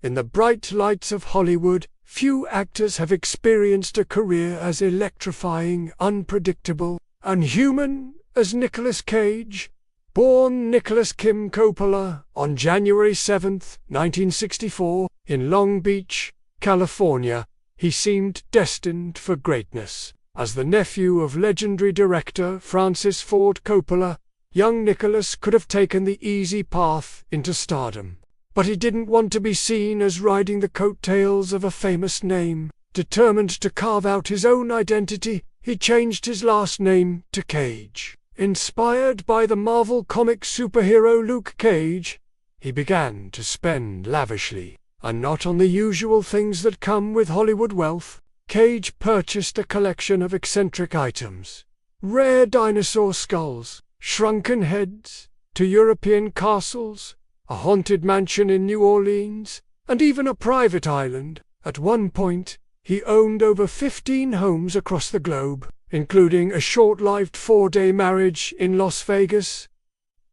In the bright lights of Hollywood, few actors have experienced a career as electrifying, unpredictable, and human as Nicolas Cage. Born Nicholas Kim Coppola on January 7, 1964, in Long Beach, California, he seemed destined for greatness. As the nephew of legendary director Francis Ford Coppola, young Nicholas could have taken the easy path into stardom. But he didn't want to be seen as riding the coattails of a famous name. Determined to carve out his own identity, he changed his last name to Cage. Inspired by the Marvel comic superhero Luke Cage, he began to spend lavishly, and not on the usual things that come with Hollywood wealth. Cage purchased a collection of eccentric items, rare dinosaur skulls, shrunken heads, two European castles, a haunted mansion in New Orleans, and even a private island. At one point, he owned over 15 homes across the globe, including a short-lived 4-day marriage in Las Vegas.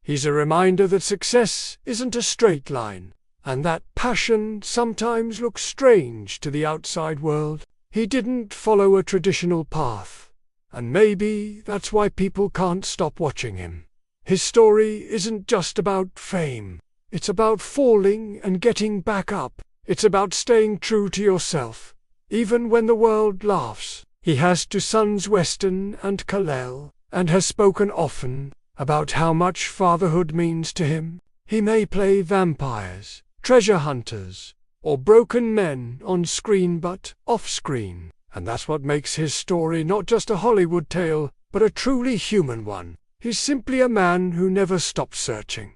He's a reminder that success isn't a straight line, and that passion sometimes looks strange to the outside world. He didn't follow a traditional path, and maybe that's why people can't stop watching him. His story isn't just about fame. It's about falling and getting back up. It's about staying true to yourself, even when the world laughs. He has two sons, Weston and Kal-El, and has spoken often about how much fatherhood means to him. He may play vampires, treasure hunters, or broken men on screen but off-screen, and that's what makes his story not just a Hollywood tale, but a truly human one. He's simply a man who never stopped searching.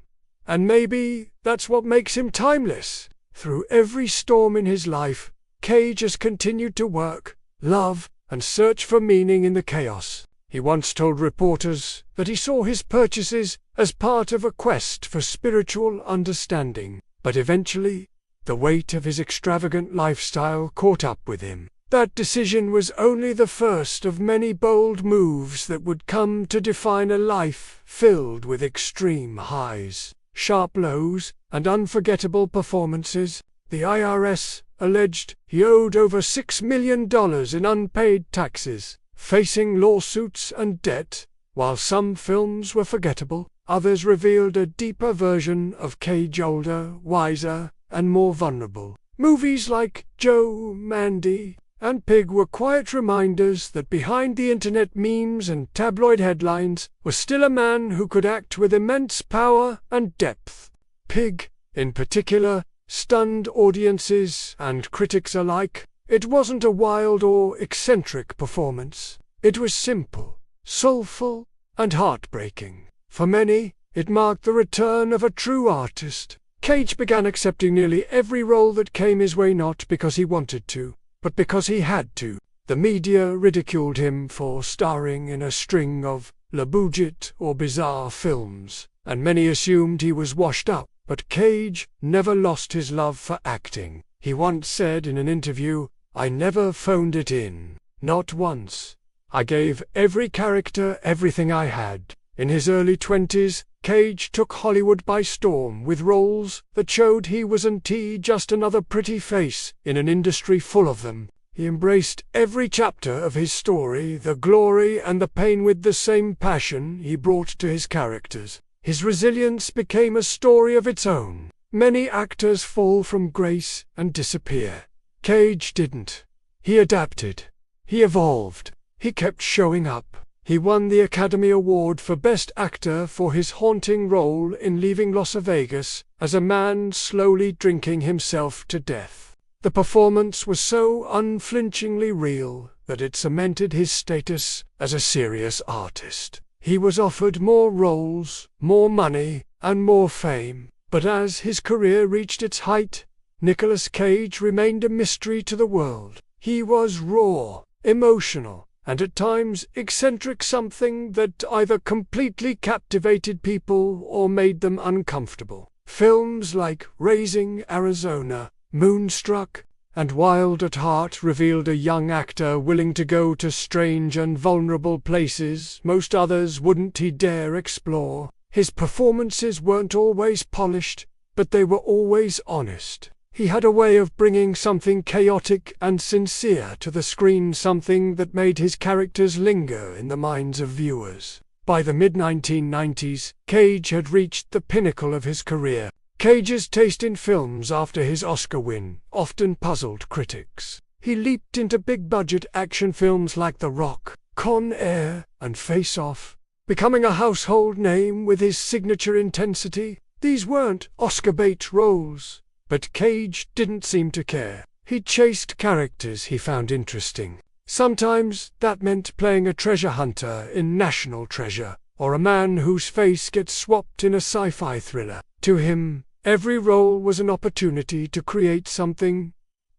And maybe that's what makes him timeless. Through every storm in his life, Cage has continued to work, love, and search for meaning in the chaos. He once told reporters that he saw his purchases as part of a quest for spiritual understanding, but eventually, the weight of his extravagant lifestyle caught up with him. That decision was only the first of many bold moves that would come to define a life filled with extreme highs, sharp lows, and unforgettable performances. The IRS alleged he owed over $6 million in unpaid taxes, facing lawsuits and debt. While some films were forgettable, others revealed a deeper version of Cage, older, wiser, and more vulnerable. Movies like Joe, Mandy, and Pig were quiet reminders that behind the internet memes and tabloid headlines was still a man who could act with immense power and depth. Pig, in particular, stunned audiences and critics alike. It wasn't a wild or eccentric performance. It was simple, soulful, and heartbreaking. For many, it marked the return of a true artist. Cage began accepting nearly every role that came his way, not because he wanted to, but because he had to. The media ridiculed him for starring in a string of low-budget or bizarre films, and many assumed he was washed up. But Cage never lost his love for acting. He once said in an interview, "I never phoned it in. Not once. I gave every character everything I had." In his early 20s, Cage took Hollywood by storm with roles that showed he wasn't just another pretty face in an industry full of them. He embraced every chapter of his story, the glory and the pain, with the same passion he brought to his characters. His resilience became a story of its own. Many actors fall from grace and disappear. Cage didn't. He adapted. He evolved. He kept showing up. He won the Academy Award for Best Actor for his haunting role in Leaving Las Vegas as a man slowly drinking himself to death. The performance was so unflinchingly real that it cemented his status as a serious artist. He was offered more roles, more money, and more fame, but as his career reached its height, Nicolas Cage remained a mystery to the world. He was raw, emotional, and at times eccentric, something that either completely captivated people or made them uncomfortable. Films like Raising Arizona, Moonstruck, and Wild at Heart revealed a young actor willing to go to strange and vulnerable places most others wouldn't dare explore. His performances weren't always polished, but they were always honest. He had a way of bringing something chaotic and sincere to the screen, something that made his characters linger in the minds of viewers. By the mid-1990s, Cage had reached the pinnacle of his career. Cage's taste in films after his Oscar win often puzzled critics. He leaped into big-budget action films like The Rock, Con Air, and Face Off, becoming a household name with his signature intensity. These weren't Oscar bait roles, but Cage didn't seem to care. He chased characters he found interesting. Sometimes that meant playing a treasure hunter in National Treasure, or a man whose face gets swapped in a sci-fi thriller. To him, every role was an opportunity to create something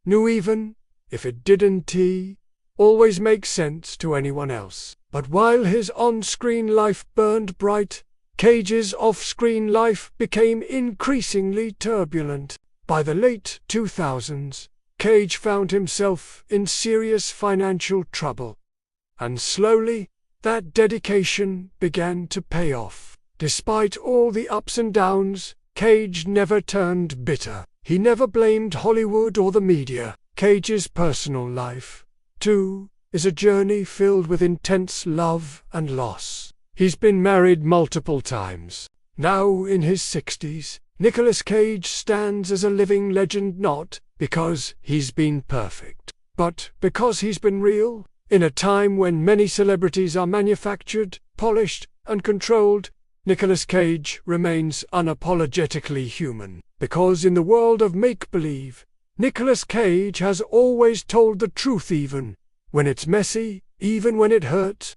new, even if it didn't always make sense to anyone else. But while his on-screen life burned bright, Cage's off-screen life became increasingly turbulent. By the late 2000s, Cage found himself in serious financial trouble. And slowly, that dedication began to pay off. Despite all the ups and downs, Cage never turned bitter. He never blamed Hollywood or the media. Cage's personal life, too, is a journey filled with intense love and loss. He's been married multiple times. Now in his 60s, Nicolas Cage stands as a living legend, not because he's been perfect, but because he's been real. In a time when many celebrities are manufactured, polished, and controlled, Nicolas Cage remains unapologetically human. Because in the world of make-believe, Nicolas Cage has always told the truth, even when it's messy, even when it hurts.